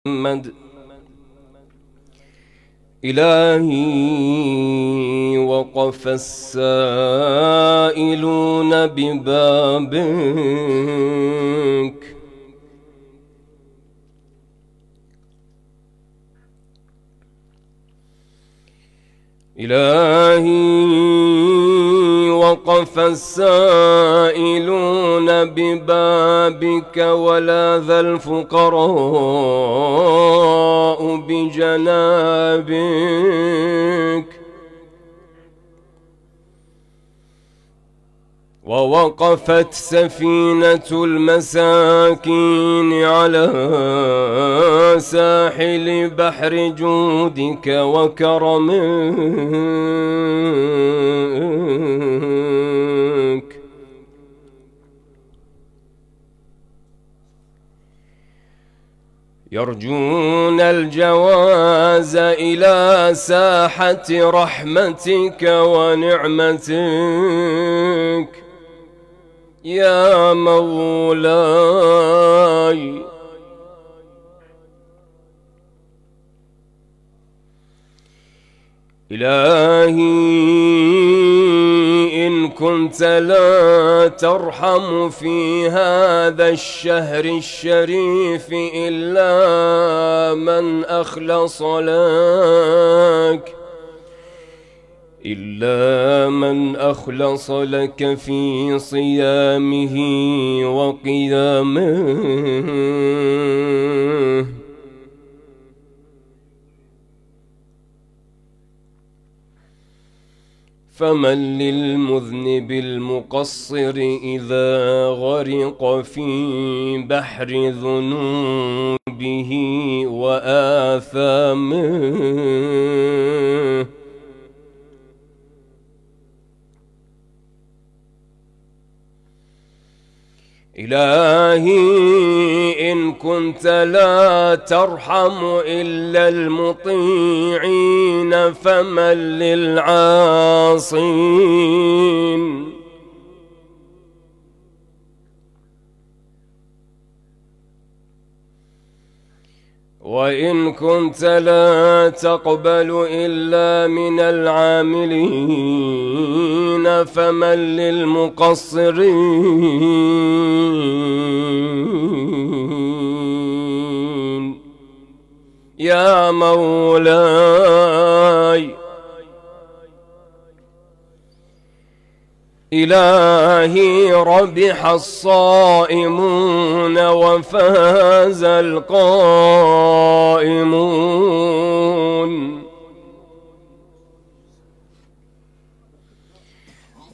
محمد. إلهي وقف السائلون ببابك، إلهي وقف السائلون ببابك، ولاذ الفقراء بجنابك، ووقفت سفينة المساكين على ساحل بحر جودك وكرمك، يرجون الجواز إلى ساحة رحمتك ونعمتك يا مولاي. إلهي إن كنت لا ترحم في هذا الشهر الشريف إلا من أخلص لك، إلا من أخلص لك في صيامه وقيامه، فمن للمذنب المقصر إذا غرق في بحر ذنوبه وآثامه، إلهي إن كنت لا ترحم إلا المطيعين فمن للعاصين، وإن كنت لا تقبل إلا من العاملين فمن للمقصرين يا مولاي. إلهي ربح الصائمون وفاز القائمون،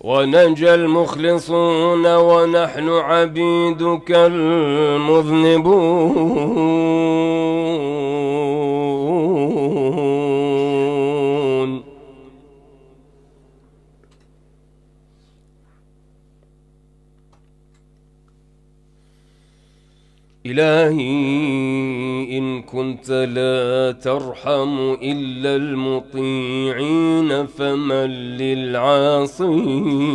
ونجى المخلصون ونحن عبيدك المذنبون. إلهي إن كنت لا ترحم إلا المطيعين فمن للعاصين،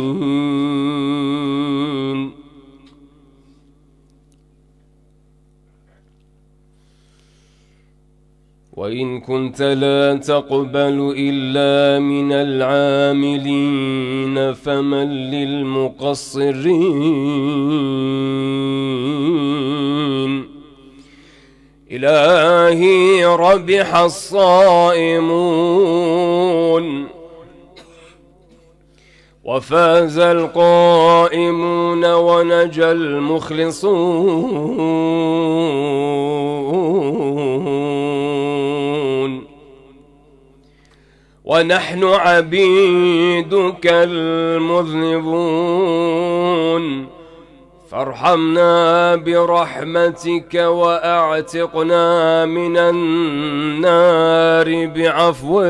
وإن كنت لا تقبل إلا من العاملين فمن للمقصرين. إلهي ربح الصائمون وفاز القائمون ونجى المخلصون، ونحن عبيدك المذنبون، فارحمنا برحمتك واعتقنا من النار بعفوك،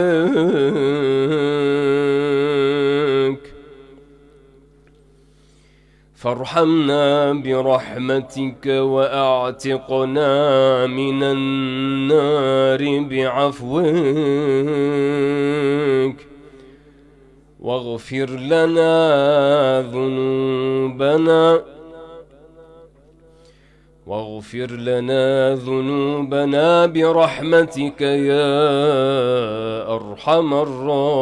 فارحمنا برحمتك واعتقنا من النار بعفوك، واغفر لنا ذنوبنا واغفر لنا ذنوبنا برحمتك يا أرحم الراحمين.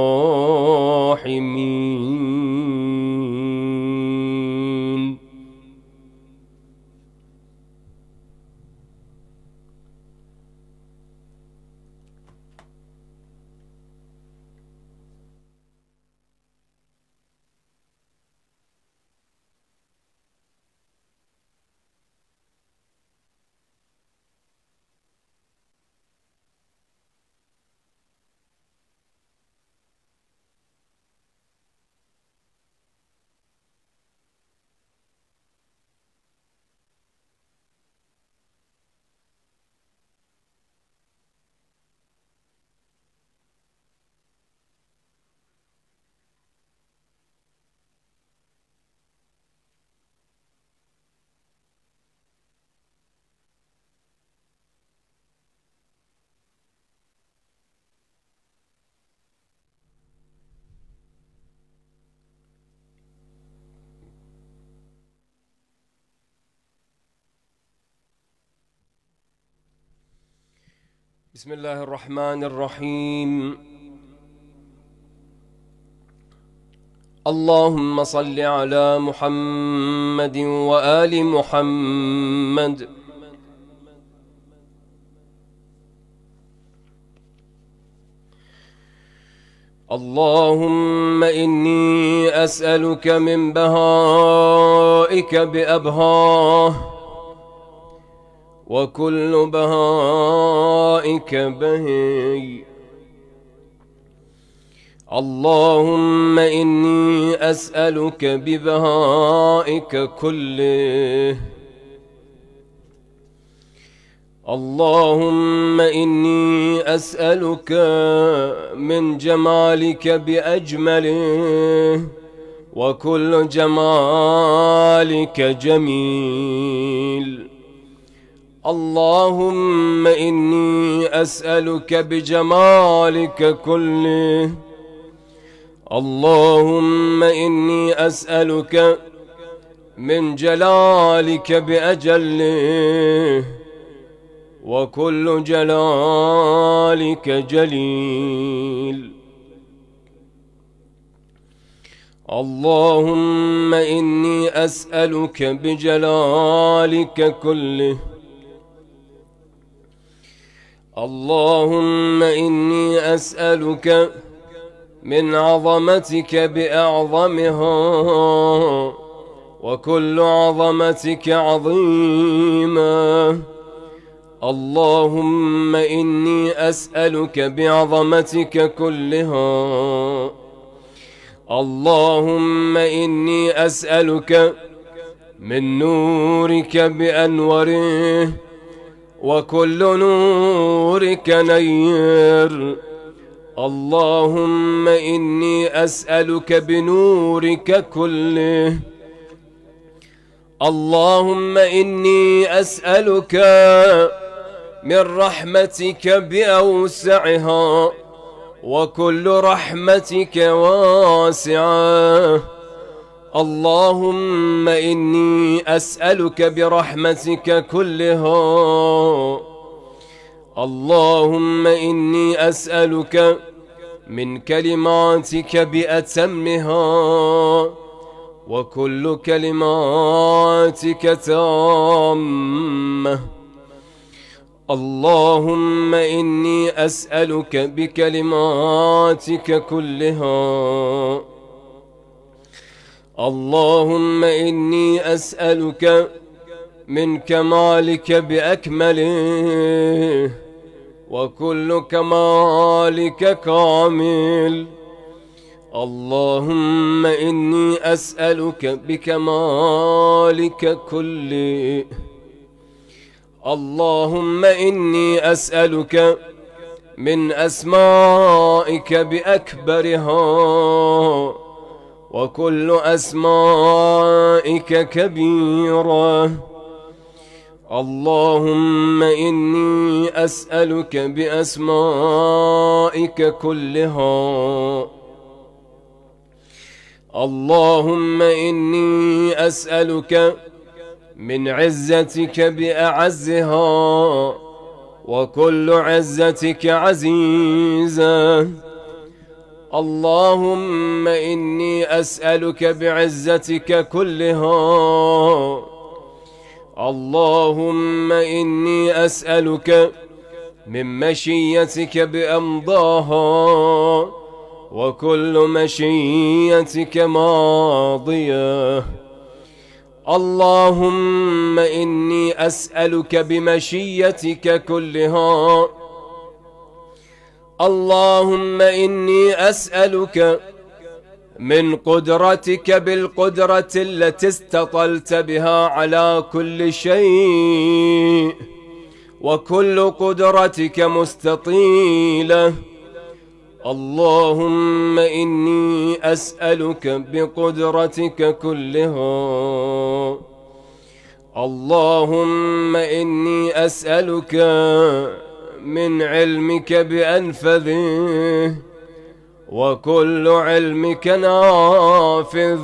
بسم الله الرحمن الرحيم. اللهم صل على محمد وآل محمد. اللهم إني أسألك من بهائك بأبهاه، وكل بهائك بهي. اللهم إني أسألك ببهائك كله. اللهم إني أسألك من جمالك بأجمله، وكل جمالك جميل. اللهم إني أسألك بجمالك كله. اللهم إني أسألك من جلالك بأجله، وكل جلالك جليل. اللهم إني أسألك بجلالك كله. اللهم إني أسألك من عظمتك بأعظمها، وكل عظمتك عظيمة. اللهم إني أسألك بعظمتك كلها. اللهم إني أسألك من نورك بأنوره، وكل نورك نير. اللهم إني أسألك بنورك كله. اللهم إني أسألك من رحمتك بأوسعها، وكل رحمتك واسعة. اللهم إني أسألك برحمتك كلها. اللهم إني أسألك من كلماتك بأتمها، وكل كلماتك تامة. اللهم إني أسألك بكلماتك كلها. اللهم إني أسألك من كمالك بأكمله، وكل كمالك كامل. اللهم إني أسألك بكمالك كله. اللهم إني أسألك من أسمائك بأكبرها، وكل أسمائك كبيرة. اللهم إني أسألك بأسمائك كلها. اللهم إني أسألك من عزتك بأعزها، وكل عزتك عزيزة. اللهم إني أسألك بعزتك كلها، اللهم إني أسألك من مشيتك بأمضاها، وكل مشيتك ماضية. اللهم إني أسألك بمشيتك كلها، اللهم إني أسألك من قدرتك بالقدرة التي استطلت بها على كل شيء، وكل قدرتك مستطيلة. اللهم إني أسألك بقدرتك كلها، اللهم إني أسألك من علمك بأنفذه، وكل علمك نافذ.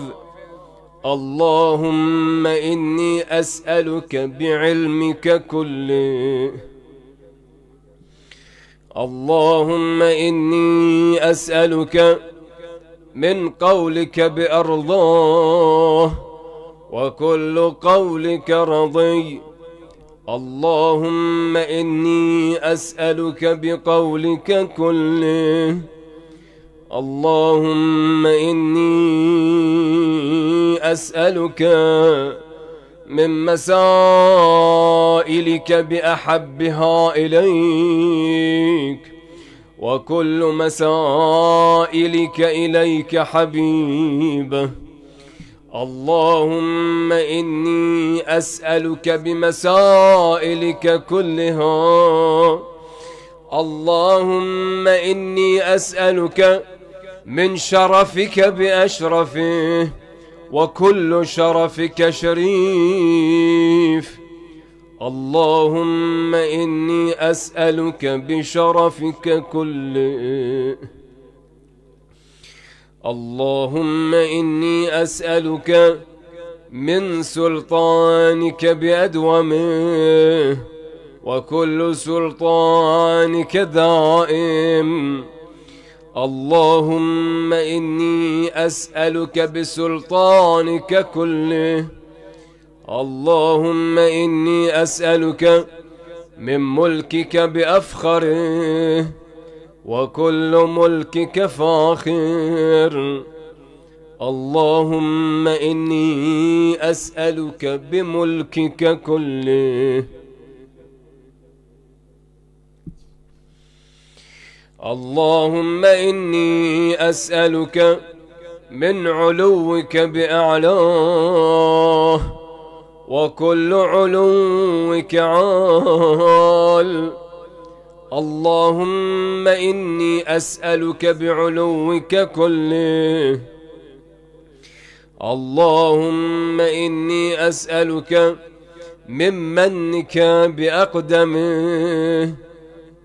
اللهم إني أسألك بعلمك كله، اللهم إني أسألك من قولك بأرضاه، وكل قولك رضي. اللهم إني أسألك بقولك كله، اللهم إني أسألك من مسائلك بأحبها إليك، وكل مسائلك إليك حبيبة. اللهم إني أسألك بمسائلك كلها، اللهم إني أسألك من شرفك بأشرفه، وكل شرفك شريف. اللهم إني أسألك بشرفك كله، اللهم إني أسألك من سلطانك بأدومه، وكل سلطانك دائم. اللهم إني أسألك بسلطانك كله، اللهم إني أسألك من ملكك بأفخره، وكل ملكك فاخر. اللهم إني أسألك بملكك كله، اللهم إني أسألك من علوك بأعلاه، وكل علوك عال. اللهم إني أسألك بعلوك كله، اللهم إني أسألك من منك بأقدمه،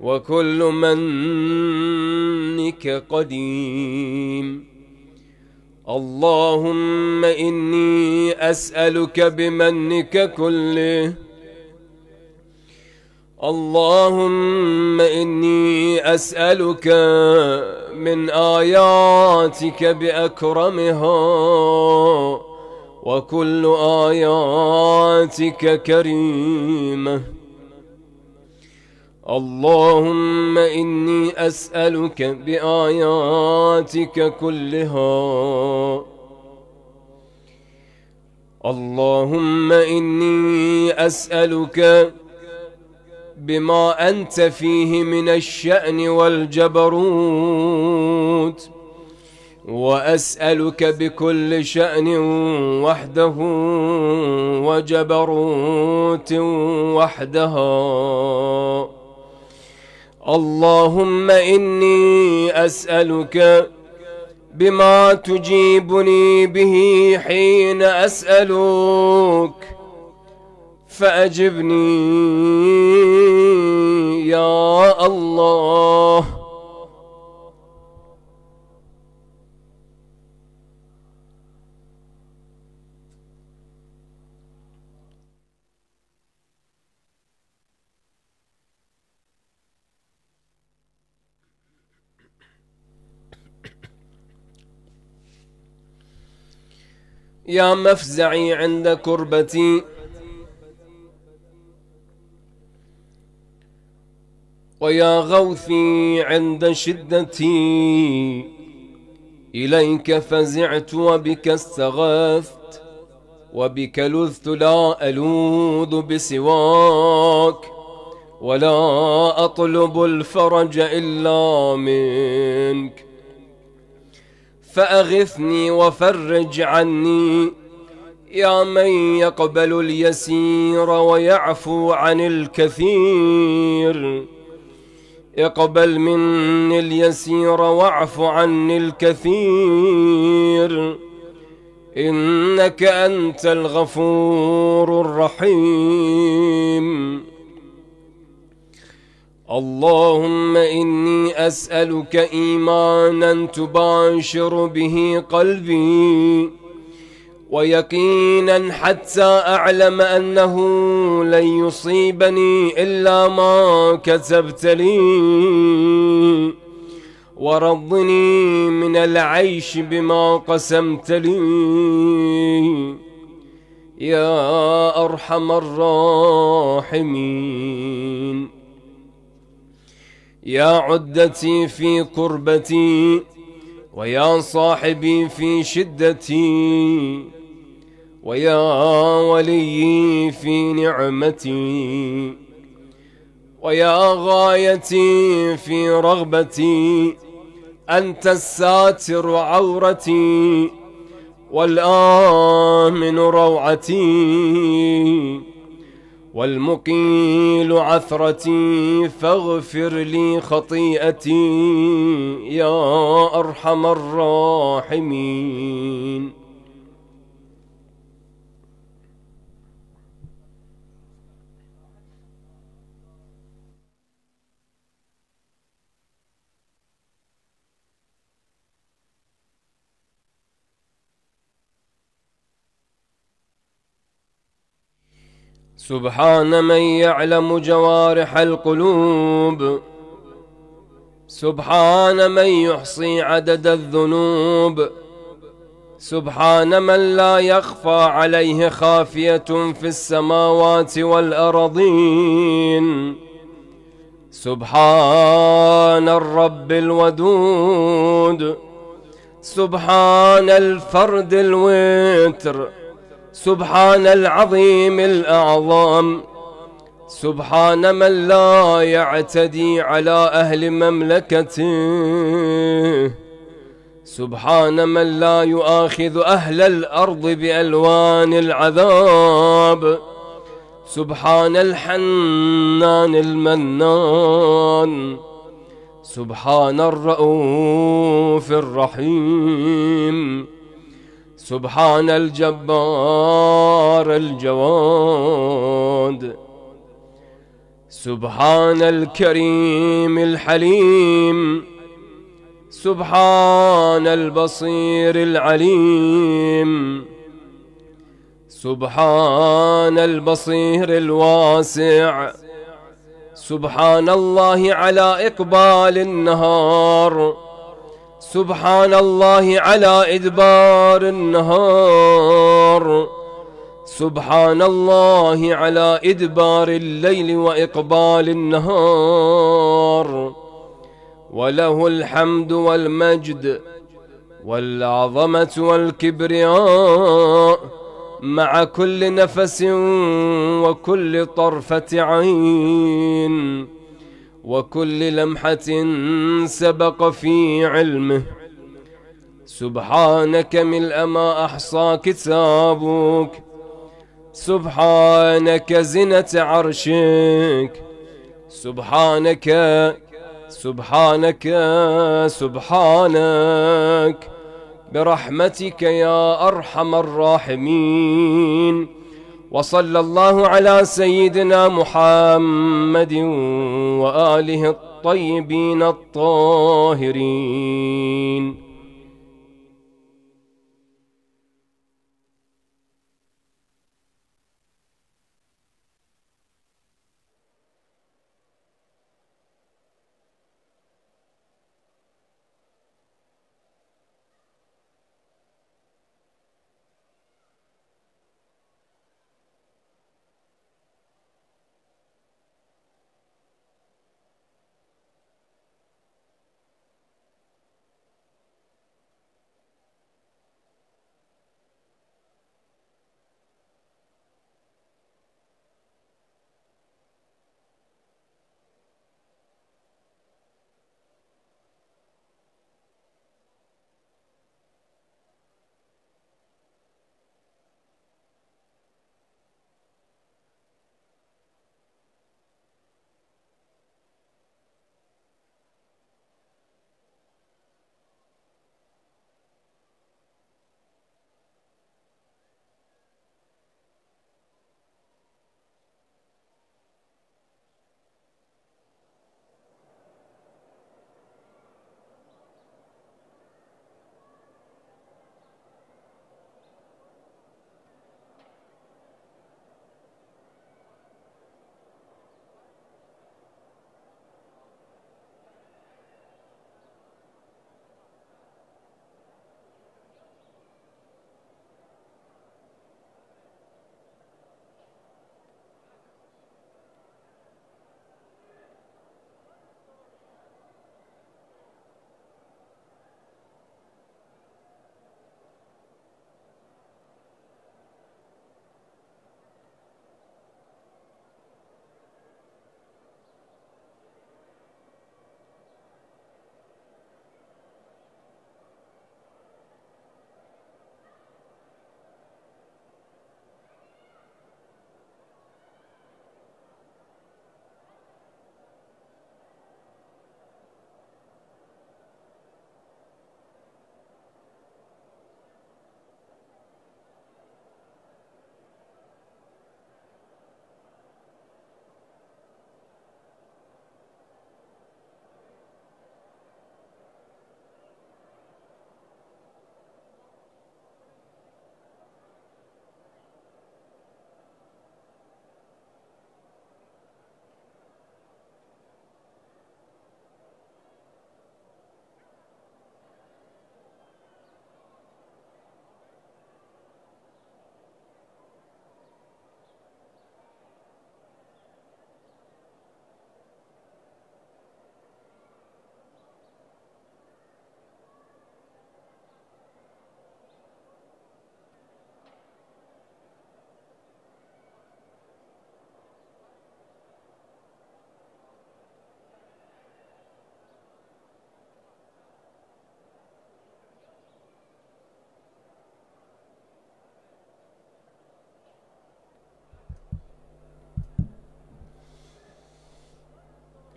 وكل منك قديم. اللهم إني أسألك بمنك كله، اللهم إني أسألك من آياتك بأكرمها، وكل آياتك كريمة. اللهم إني أسألك بآياتك كلها، اللهم إني أسألك بما أنت فيه من الشأن والجبروت، وأسألك بكل شأن وحده، وجبروت وحدها. اللهم إني أسألك بما تجيبني به حين أسألك، فأجبني يا الله. يا مفزعي عند كربتي ويا غوثي عند شدتي، إليك فزعت وبك استغاثت، وبك لذت لا ألوذ بسواك، ولا أطلب الفرج إلا منك. فأغثني وفرج عني يا من يقبل اليسير ويعفو عن الكثير. اقبل مني اليسير واعف عني الكثير، إنك أنت الغفور الرحيم. اللهم إني أسألك إيمانا تباشر به قلبي، ويقينا حتى أعلم أنه لن يصيبني إلا ما كتبت لي، ورضني من العيش بما قسمت لي يا أرحم الراحمين. يا عدتي في كربتي، ويا صاحبي في شدتي، ويا ولي في نعمتي، ويا غايتي في رغبتي، أنت الساتر عورتي والآمن روعتي والمقيل عثرتي، فاغفر لي خطيئتي يا أرحم الراحمين. سبحان من يعلم جوارح القلوب، سبحان من يحصي عدد الذنوب، سبحان من لا يخفى عليه خافية في السماوات والأرضين. سبحان الرب الودود، سبحان الفرد الوتر، سبحان العظيم الأعظم، سبحان من لا يعتدي على أهل مملكته، سبحان من لا يؤاخذ أهل الأرض بألوان العذاب، سبحان الحنان المنان، سبحان الرؤوف الرحيم، سبحان الجبار الجواد، سبحان الكريم الحليم، سبحان البصير العليم، سبحان البصير الواسع، سبحان الله على إقبال النهار، سبحان الله على إدبار النهار، سبحان الله على إدبار الليل وإقبال النهار. وله الحمد والمجد والعظمة والكبرياء مع كل نفس وكل طرفة عين وكل لمحة سبق في علمه. سبحانك ملء ما أحصى كتابك، سبحانك زنة عرشك، سبحانك سبحانك سبحانك برحمتك يا أرحم الراحمين. وصلى الله على سيدنا محمد وآله الطيبين الطاهرين.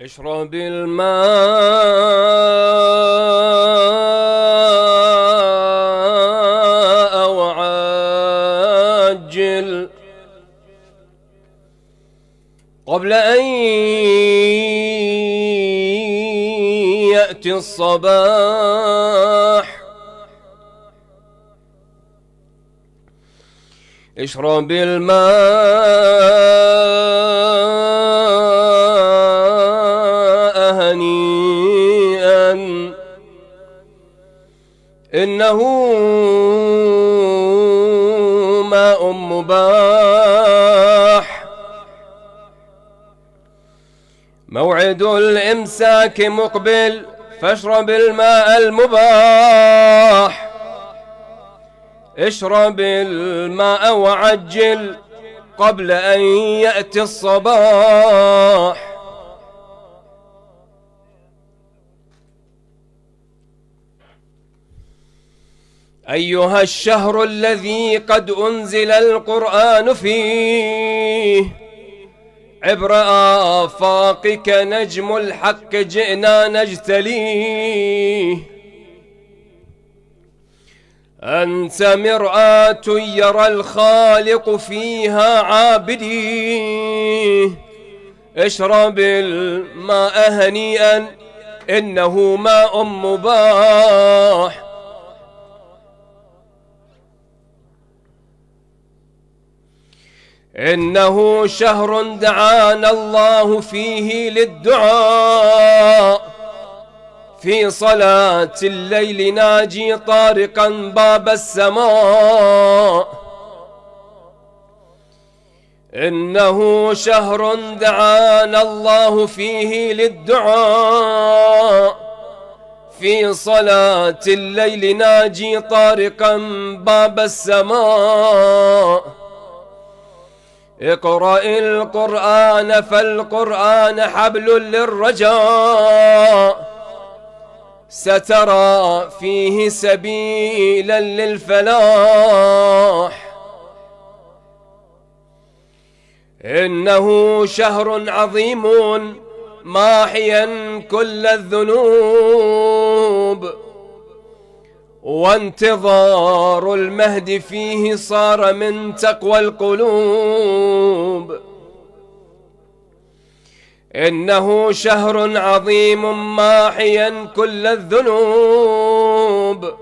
اشرب الماء وعجل قبل أن يأتي الصباح. اشرب الماء هنيئا إنه ماء مباح. موعد الإمساك مقبل فاشرب الماء المباح. اشرب الماء وعجل قبل أن يأتي الصباح. أيها الشهر الذي قد أنزل القرآن فيه، عبر آفاقك نجم الحق جئنا نجتليه. أنت مرآة يرى الخالق فيها عابديه. اشرب الماء هنيئا إنه ماء مباح. إنه شهر دعانا الله فيه للدعاء. في صلاة الليل ناجي طارقا باب السماء. إنه شهر دعانا الله فيه للدعاء. في صلاة الليل ناجي طارقا باب السماء. اقرأ القرآن فالقرآن حبل للرجاء. سترى فيه سبيلا للفلاح. إنه شهر عظيم ماحيا كل الذنوب. وانتظار المهد فيه صار من تقوى القلوب. إنه شهر عظيم ماحيا كل الذنوب.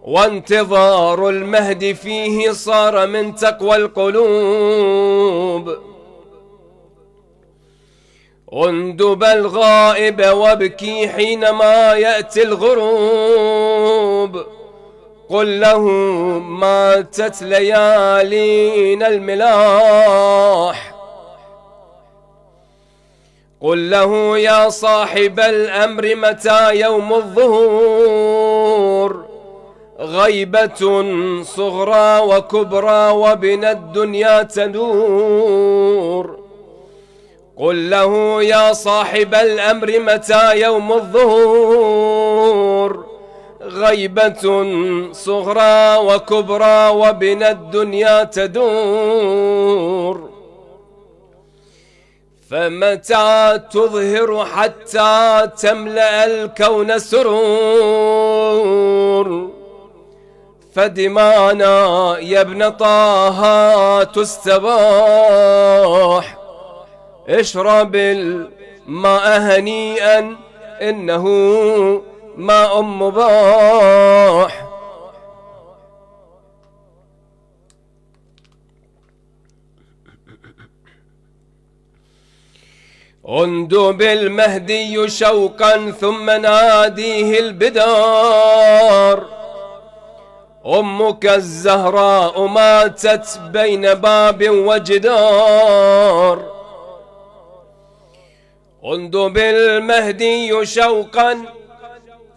وانتظار المهد فيه صار من تقوى القلوب. اندب الغائب وابكي حينما يأتي الغروب. قل له ماتت ليالينا الملاح. قل له يا صاحب الأمر متى يوم الظهور. غيبة صغرى وكبرى وبنا الدنيا تدور. قل له يا صاحب الأمر متى يوم الظهور. غيبة صغرى وكبرى وبنا الدنيا تدور. فمتى تظهر حتى تملأ الكون سرور. فدمانا يا ابن طه تستباح. اشرب الماء هنيئا إنه ماء مباح. اندب المهدي شوقا ثم ناديه البدار. أمك الزهراء ماتت بين باب وجدار. اندب المهدي شوقا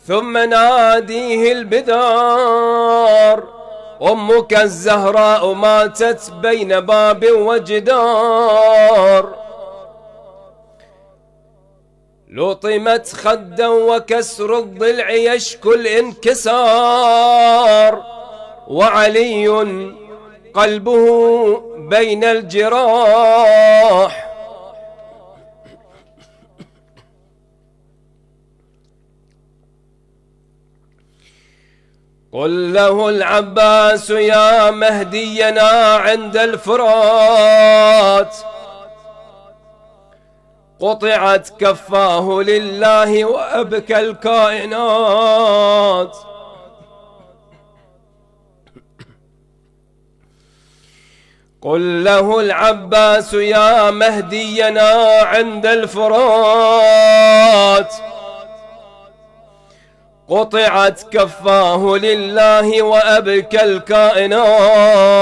ثم ناديه البدار. أمك الزهراء ماتت بين باب وجدار. لطمت خدا وكسر الضلع يشكو الانكسار. وعلي قلبه بين الجراح. قل له العباس يا مهدينا عند الفرات قطعت كفاه لله وأبكى الكائنات. قل له العباس يا مهدينا عند الفرات قطعت كفاه لله وأبكى الكائنات.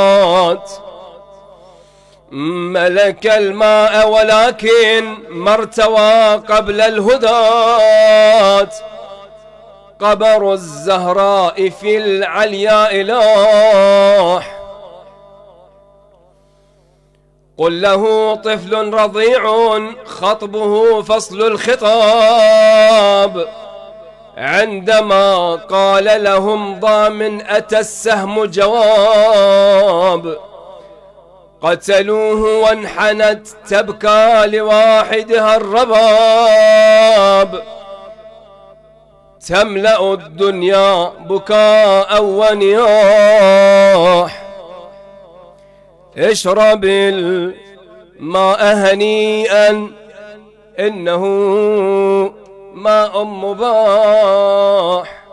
ملك الماء ولكن ما ارتوى قبل الهداة قبر الزهراء في العلياء لاح. قل له طفل رضيع خطبه فصل الخطاب عندما قال لهم ضامن أتى السهم جواب قتلوه وانحنت تبكى لواحدها الرباب تملأ الدنيا بكاء ونياح. اشرب الماء هنيئا إنه ماء مباح.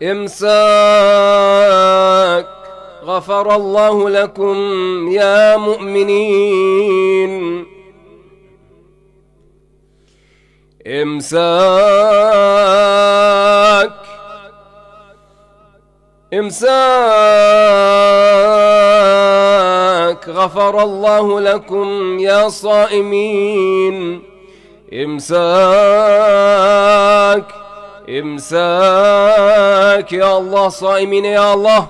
إمساك غفر الله لكم يا مؤمنين. إمساك غفر الله لكم يا صائمين. إمساك يا الله صائمين يا الله.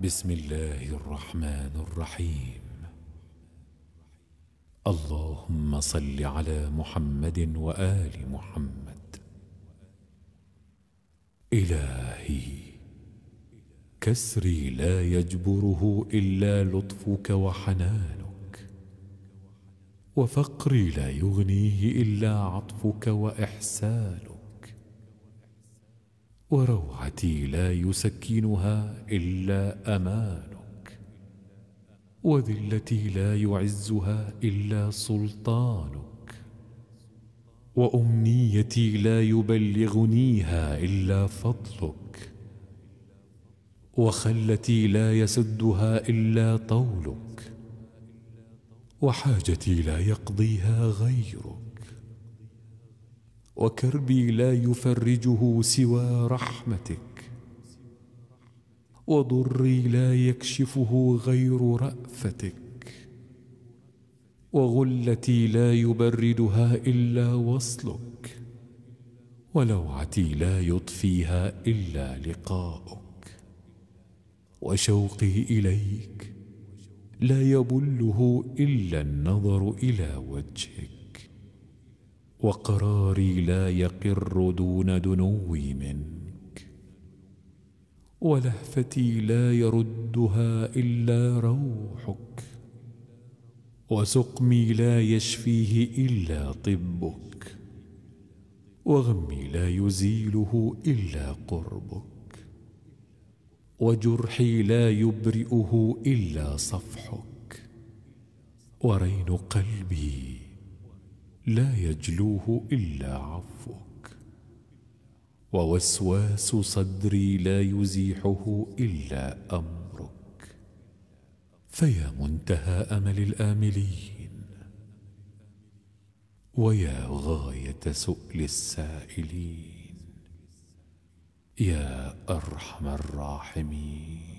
بسم الله الرحمن الرحيم. اللهم صل على محمد وآل محمد. إلهي كسري لا يجبره إلا لطفك وحنانك، وفقري لا يغنيه إلا عطفك وإحسانك، وروعتي لا يسكنها إلا أمانك، وذلتي لا يعزها إلا سلطانك، وأمنيتي لا يبلغنيها إلا فضلك، وخلتي لا يسدها إلا طولك، وحاجتي لا يقضيها غيرك، وكربي لا يفرجه سوى رحمتك، وضري لا يكشفه غير رأفتك، وغلتي لا يبردها إلا وصلك، ولوعتي لا يطفيها إلا لقاؤك، وشوقي إليك لا يبله إلا النظر إلى وجهك، وقراري لا يقر دون دنوي منك، ولهفتي لا يردها إلا روحك، وسقمي لا يشفيه إلا طبك، وغمي لا يزيله إلا قربك، وجرحي لا يبرئه إلا صفحك، ورين قلبي لا يجلوه إلا عفوك، ووسواس صدري لا يزيحه إلا أمرك. فيا منتهى أمل الآملين، ويا غاية سؤل السائلين، يا أرحم الراحمين.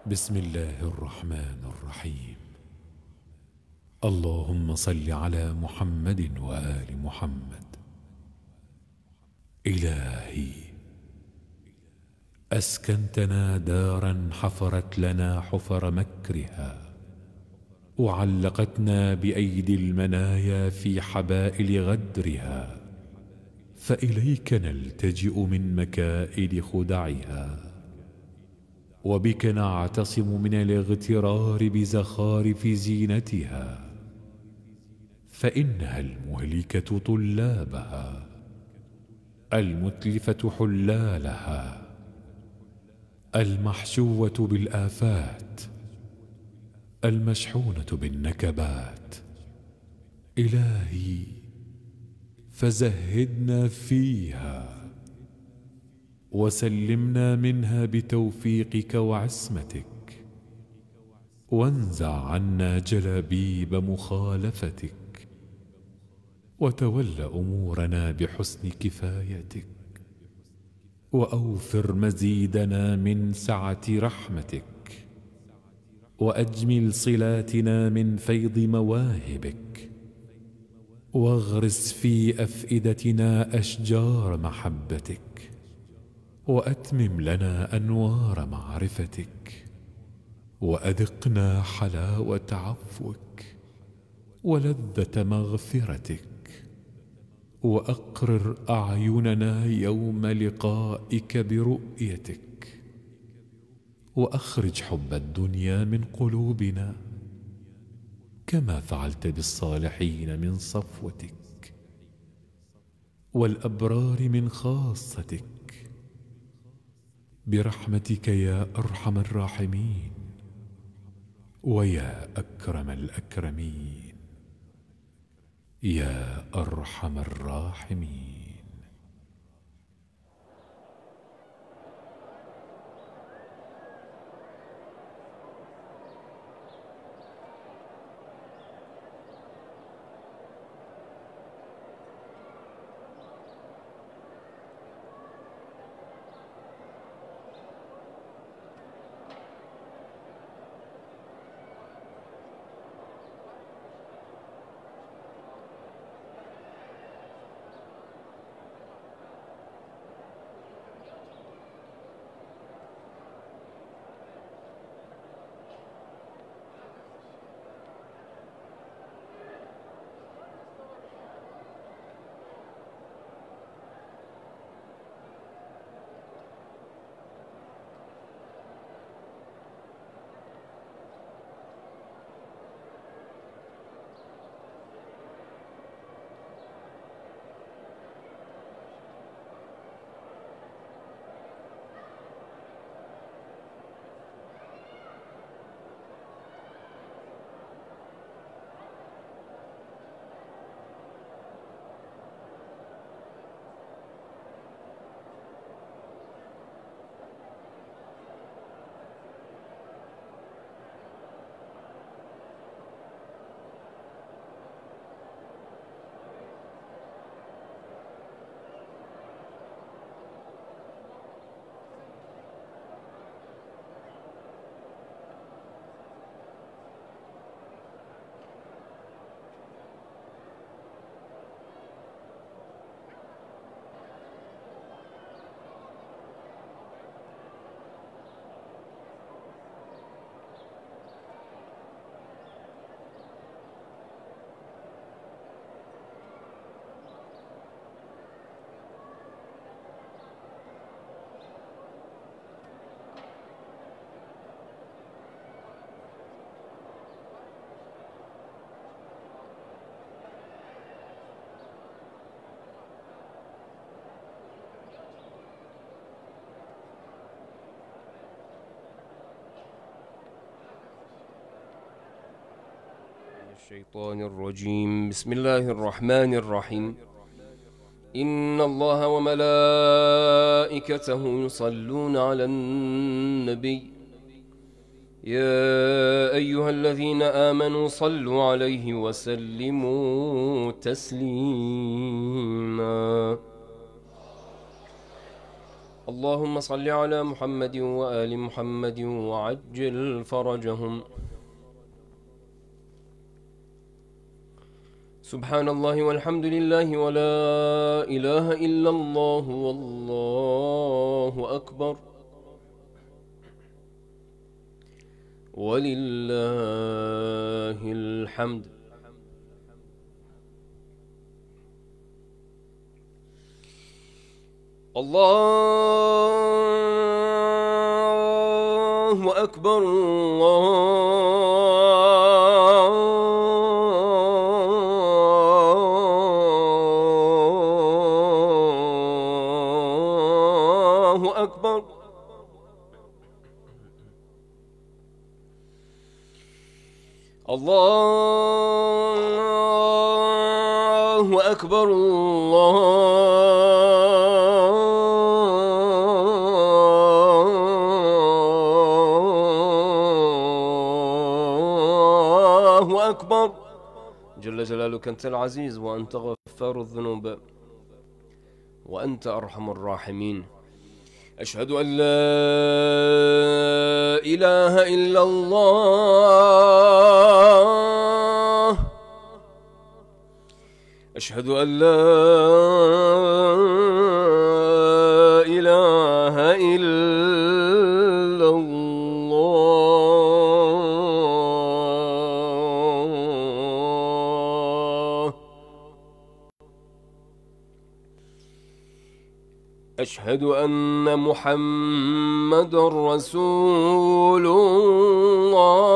بسم الله الرحمن الرحيم. اللهم صل على محمد وآل محمد. إلهي، أسكنتنا دارا حفرت لنا حفر مكرها، وعلقتنا بأيدي المنايا في حبائل غدرها، فإليك نلتجئ من مكائد خدعها، وبك نعتصم من الاغترار بزخارف زينتها، فإنها المهلكة طلابها، المتلفة حلالها، المحشوة بالآفات، المشحونة بالنكبات. إلهي، فزهدنا فيها، وسلمنا منها بتوفيقك وعصمتك، وانزع عنا جلابيب مخالفتك، وتول أمورنا بحسن كفايتك، وأوفر مزيدنا من سعة رحمتك، وأجمل صلاتنا من فيض مواهبك، واغرس في أفئدتنا أشجار محبتك، وأتمم لنا أنوار معرفتك، وأذقنا حلاوة عفوك ولذة مغفرتك، وأقرر أعيننا يوم لقائك برؤيتك، وأخرج حب الدنيا من قلوبنا كما فعلت بالصالحين من صفوتك، والأبرار من خاصتك، برحمتك يا أرحم الراحمين، ويا أكرم الأكرمين، يا أرحم الراحمين. الشيطان الرجيم. بسم الله الرحمن الرحيم. إن الله وملائكته يصلون على النبي يا أيها الذين آمنوا صلوا عليه وسلموا تسليما. اللهم صل على محمد وآل محمد وعجل فرجهم. سبحان الله والحمد لله ولا إله إلا الله والله أكبر ولله الحمد. الله أكبر الله أكبر. الله أكبر الله أكبر. جل جلالك أنت العزيز وأنت غفار الذنوب وأنت أرحم الراحمين. أشهد أن لا إله إلا الله. أشهد أن لا إله إلا الله. أشهد أن محمد رسول الله.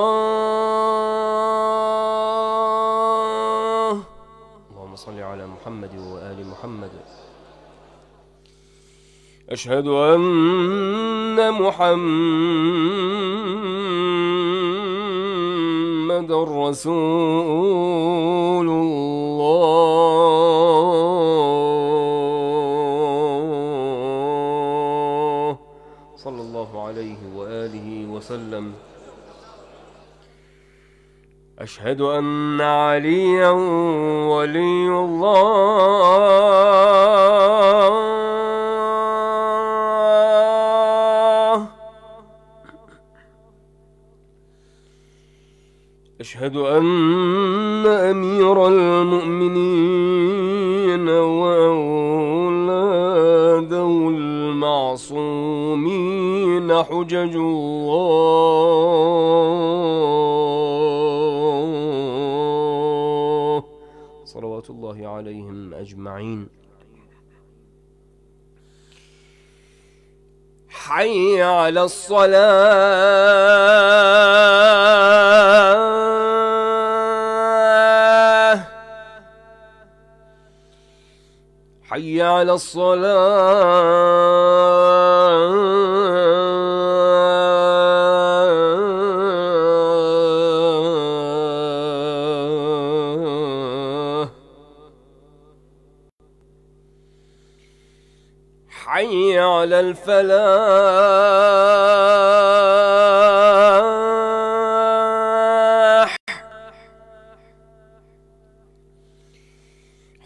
اللهم صل على محمد وآل محمد. أشهد أن محمد رسول الله صلى الله عليه وآله وسلم. أشهد أن عليا ولي الله. أشهد أن أمير المؤمنين وأولاده المعصومين حجج الله صلوات الله عليهم أجمعين. حي على الصلاة. حي على الصلاة. حي على الفلاح.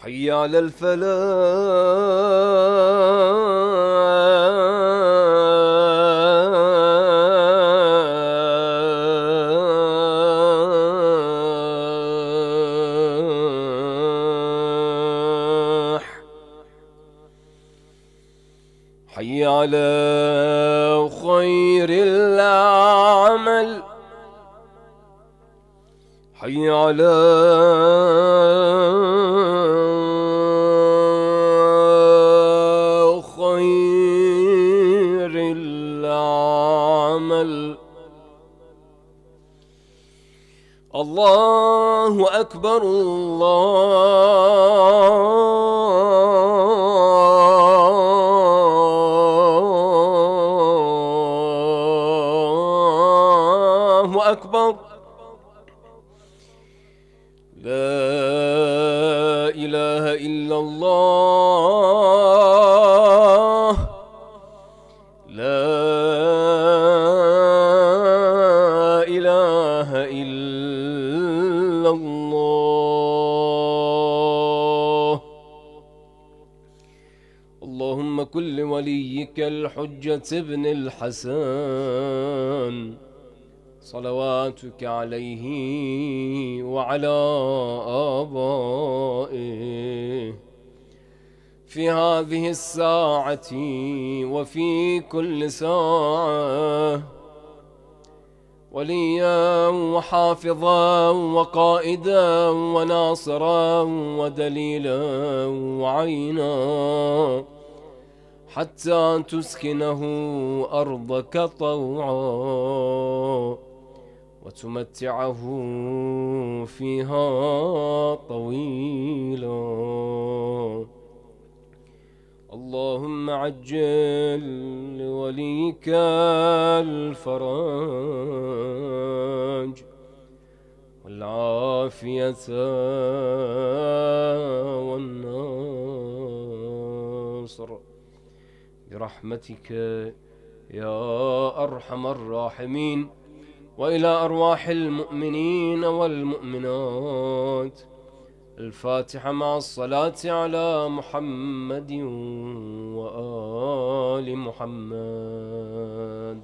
حي على الفلاح. حي على خير العمل. حي على خير العمل. الله أكبر الله أكبر. لا إله إلا الله لا إله إلا الله. اللهم كن لوليك الحجة ابن الحسن صلواتك عليه وعلى آبائه في هذه الساعة وفي كل ساعة وليا وحافظا وقائدا وناصرا ودليلا وعينا حتى تسكنه أرضك طوعا وتمتعه فيها طويلا. اللهم عجل لوليك الفرج والعافية والنصر برحمتك يا أرحم الراحمين. وإلى أرواح المؤمنين والمؤمنات. الفاتحة مع الصلاة على محمد وآل محمد.